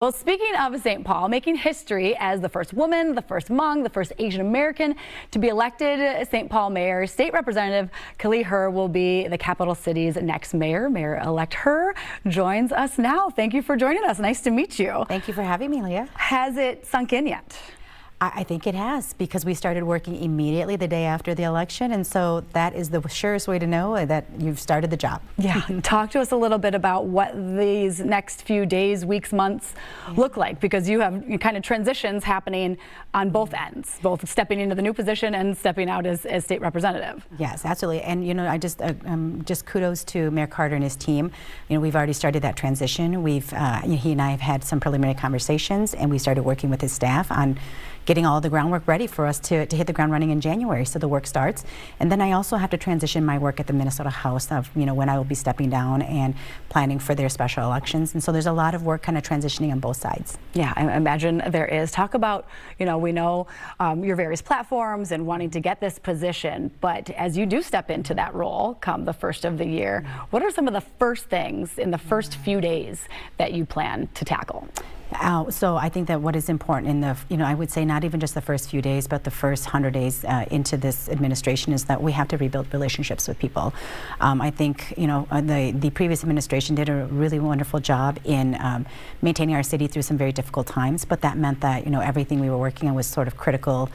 Well, speaking of St. Paul, making history as the first woman, the first Hmong, the first Asian American to be elected St. Paul mayor, State Representative Kaohly Her will be the capital city's next mayor. Mayor-Elect Her joins us now. Thank you for joining us. Nice to meet you. Thank you for having me, Leah. Has it sunk in yet? I think it has, because we started working immediately the day after the election, and so that is the surest way to know that you've started the job. Yeah, talk to us a little bit about what these next few days, weeks, months look like, because you have kind of transitions happening on both ends, both stepping into the new position and stepping out as state representative. Yes, absolutely. And you know, I just kudos to Mayor Carter and his team. You know, we've already started that transition. We've he and I have had some preliminary conversations, and we started working with his staff on getting all the groundwork ready for us to hit the ground running in January, so the work starts. And then I also have to transition my work at the Minnesota House of, you know, when I will be stepping down and planning for their special elections. And so there's a lot of work kind of transitioning on both sides. Yeah, I imagine there is. Talk about, you know, we know your various platforms and wanting to get this position, but as you do step into that role come the first of the year, what are some of the first things in the first few days that you plan to tackle? So I think that what is important in the, you know, I would say not even just the first few days, but the first 100 days into this administration is that we have to rebuild relationships with people. I think, you know, the previous administration did a really wonderful job in maintaining our city through some very difficult times, but that meant that, you know, everything we were working on was sort of critical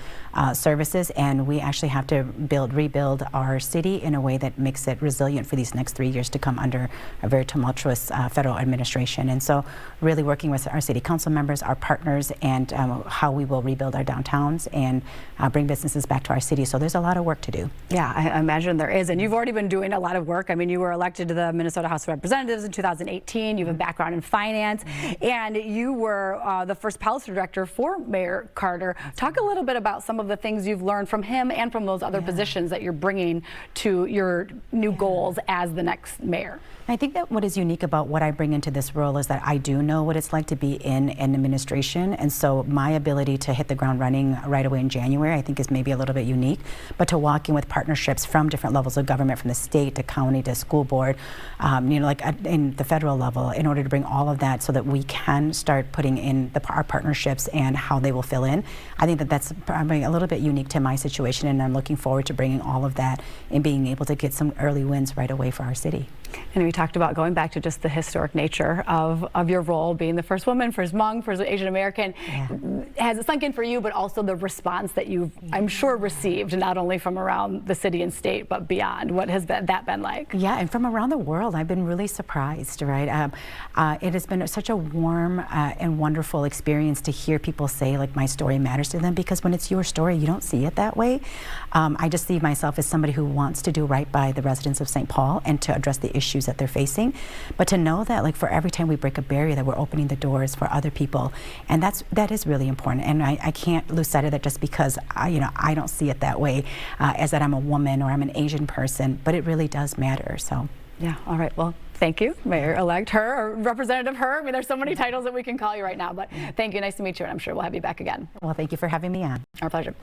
services, and we actually have to rebuild our city in a way that makes it resilient for these next 3 years to come under a very tumultuous federal administration. And so really working with our city council members, our partners, and how we will rebuild our downtowns and bring businesses back to our city. So there's a lot of work to do. Yeah, I imagine there is. And you've already been doing a lot of work. I mean, you were elected to the Minnesota House of Representatives in 2018. You have a background in finance, and you were the first policy director for Mayor Carter. Talk a little bit about some of the things you've learned from him and from those other positions that you're bringing to your new goals as the next mayor. I think that what is unique about what I bring into this role is that I do know what it's like to be in an administration, and so my ability to hit the ground running right away in January I think is maybe a little bit unique, but to walk in with partnerships from different levels of government, from the state to county to school board, you know, like in the federal level, in order to bring all of that so that we can start putting in our partnerships and how they will fill in. I think that that's probably a little bit unique to my situation, and I'm looking forward to bringing all of that and being able to get some early wins right away for our city. And we talked about going back to just the historic nature of your role, being the first woman, first Hmong, first Asian American. Yeah. Has it sunk in for you, but also the response that you've, I'm sure, received, not only from around the city and state, but beyond? What has that been like? Yeah, and from around the world, I've been really surprised, right? It has been such a warm and wonderful experience to hear people say, like, my story matters to them, because when it's your story, you don't see it that way. I just see myself as somebody who wants to do right by the residents of St. Paul and to address the issues that they're facing, but to know that, like, for every time we break a barrier, that we're opening the doors for other people, and that is really important. And I can't lose sight of that just because you know, I don't see it that way, as that I'm a woman or I'm an Asian person, but it really does matter. So yeah, all right, well, thank you, Mayor-Elect Her, or Representative Her. I mean, there's so many titles that we can call you right now, but thank you, nice to meet you, and I'm sure we'll have you back again. Well, thank you for having me on. Our pleasure.